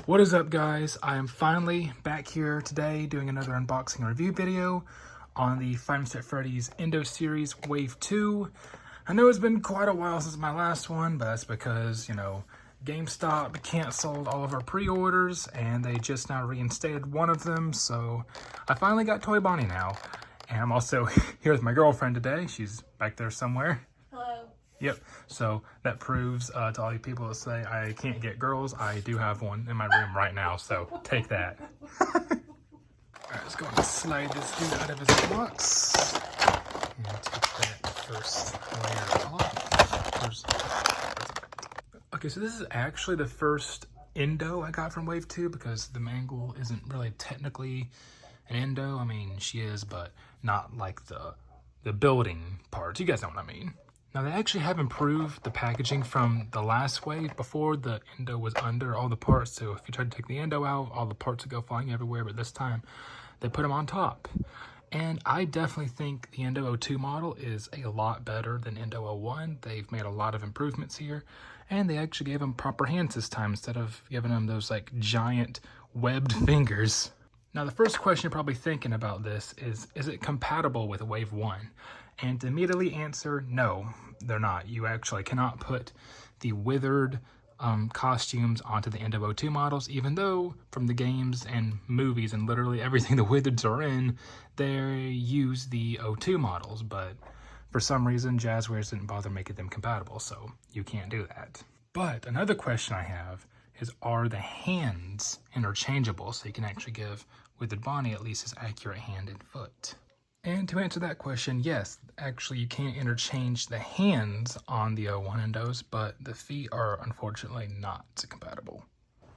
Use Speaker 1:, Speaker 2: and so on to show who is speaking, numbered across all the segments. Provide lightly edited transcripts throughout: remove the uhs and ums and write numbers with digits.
Speaker 1: What is up, guys? I am finally back here today doing another unboxing and review video on the Five Nights at Freddy's Endo series Wave 2. I know it's been quite a while since my last one, but that's because, GameStop canceled all of our pre-orders and they just now reinstated one of them, so I finally got Toy Bonnie now. And I'm also here with my girlfriend today. She's back there somewhere.
Speaker 2: Hello.
Speaker 1: Yep, so that proves to all you people that say I can't get girls, I do have one in my room right now, so take that. Alright, let's go and slide this dude out of his box. And take that first layer off. Okay, so this is actually the first Endo I got from Wave 2 because the Mangle isn't really technically an Endo. I mean, she is, but not like the building parts. You guys know what I mean. Now, they actually have improved the packaging from the last wave. Before, the Endo was under all the parts, so if you tried to take the Endo out, all the parts would go flying everywhere, but this time, they put them on top. And I definitely think the Endo-02 model is a lot better than Endo-01. They've made a lot of improvements here, and they actually gave them proper hands this time instead of giving them those, like, giant webbed fingers. Now, the first question you're probably thinking about this is it compatible with Wave 1? And to immediately answer, no, they're not. You actually cannot put the withered costumes onto the Endo-02 models, even though from the games and movies and literally everything the withereds are in, they use the 02 models, but for some reason, Jazwares didn't bother making them compatible, so you can't do that. But another question I have is, are the hands interchangeable so you can actually give Withered Bonnie at least his accurate hand and foot? And to answer that question, yes, actually you can interchange the hands on the 01 Endos, but the feet are unfortunately not compatible.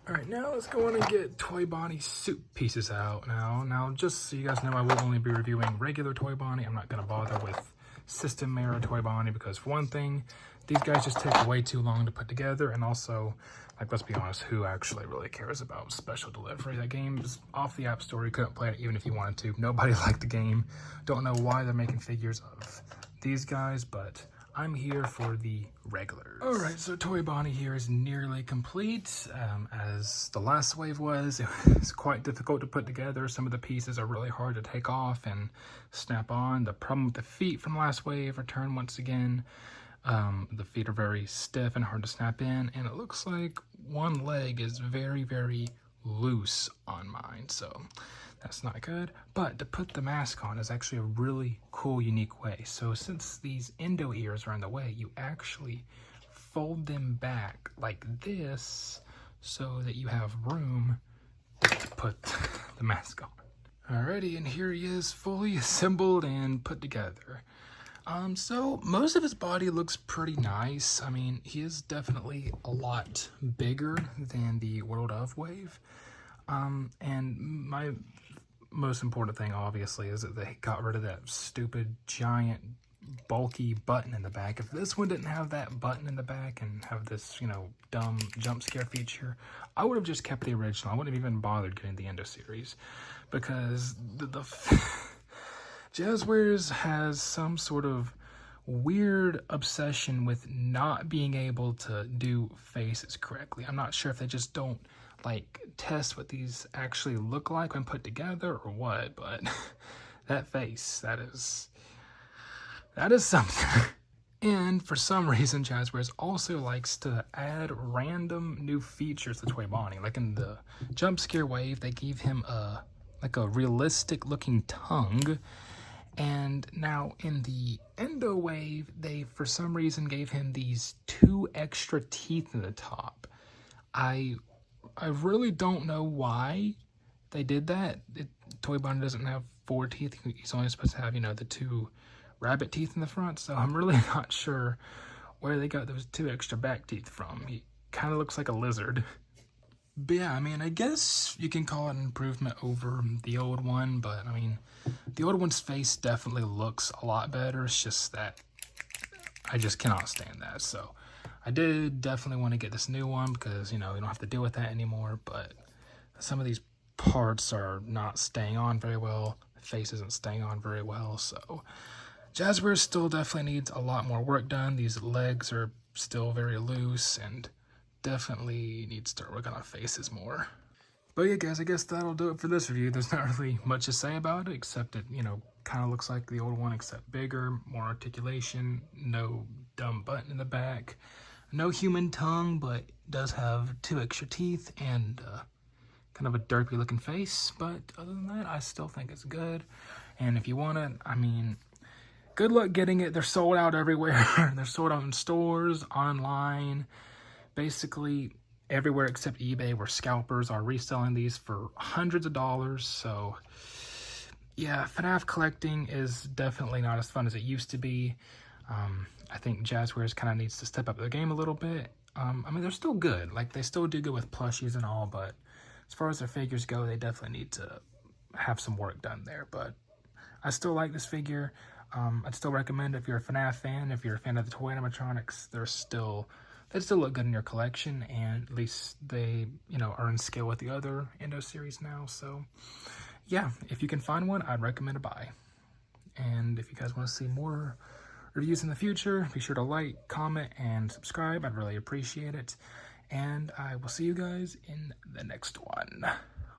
Speaker 1: Alright, now let's go on and get Toy Bonnie's suit pieces out now. Just so you guys know, I will only be reviewing regular Toy Bonnie. I'm not going to bother with System Mirror Toy Bonnie because, for one thing, these guys just take way too long to put together, and also, like, let's be honest, who actually really cares about special delivery? That game is off the App Store. You couldn't play it even if you wanted to. Nobody liked the game. Don't know why they're making figures of these guys, but I'm here for the regulars. Alright, so Toy Bonnie here is nearly complete. As the last wave was, it was quite difficult to put together. Some of the pieces are really hard to take off and snap on. The problem with the feet from last wave returned once again. The feet are very stiff and hard to snap in, and it looks like one leg is very, very loose on mine, so that's not good. But to put the mask on is actually a really cool, unique way. So since these Endo ears are in the way, you actually fold them back like this so that you have room to put the mask on. Alrighty, and here he is fully assembled and put together. So most of his body looks pretty nice. I mean, he is definitely a lot bigger than the World of Wave. And my most important thing, obviously, is that they got rid of that stupid, giant, bulky button in the back. If this one didn't have that button in the back and have this, dumb jump scare feature, I would have just kept the original. I wouldn't have even bothered getting the Endo series because the Jazwares has some sort of weird obsession with not being able to do faces correctly. I'm not sure if they just don't test what these actually look like when put together or what, but that face, that is something. And for some reason, Jazwares also likes to add random new features to Toy Bonnie. Like in the jump scare wave, they gave him a realistic looking tongue. And now in the Endo wave, they for some reason gave him these 2 extra teeth in the top. I really don't know why they did that. Toy Bonnie doesn't have 4 teeth. He's only supposed to have, the 2 rabbit teeth in the front. So I'm really not sure where they got those 2 extra back teeth from. He kind of looks like a lizard. But yeah, I mean, I guess you can call it an improvement over the old one, but I mean, the old one's face definitely looks a lot better. It's just that I just cannot stand that. So I did definitely want to get this new one because, you don't have to deal with that anymore, but some of these parts are not staying on very well. The face isn't staying on very well, so Jazwares still definitely needs a lot more work done. These legs are still very loose, and definitely need to start working on faces more. But yeah, guys, I guess that'll do it for this review. There's not really much to say about it, except it, you know, kind of looks like the old one, except bigger, more articulation, no dumb button in the back, no human tongue, but does have 2 extra teeth and kind of a derpy looking face. But other than that, I still think it's good. And if you want it, I mean, good luck getting it. They're sold out everywhere. They're sold out in stores, online, basically everywhere except eBay, where scalpers are reselling these for hundreds of dollars. So yeah, Fnaf collecting is definitely not as fun as it used to be. I think Jazwares kind of needs to step up their game a little bit. I mean, they're still good. Like, they still do good with plushies and all, but as far as their figures go, they definitely need to have some work done there. But I still like this figure. I'd still recommend if you're a Fnaf fan, if you're a fan of the toy animatronics, they still look good in your collection, and at least they, you know, are in scale with the other Endo series now. So yeah, if you can find one, I'd recommend a buy. And if you guys want to see more reviews in the future, be sure to like, comment, and subscribe. I'd really appreciate it. And I will see you guys in the next one.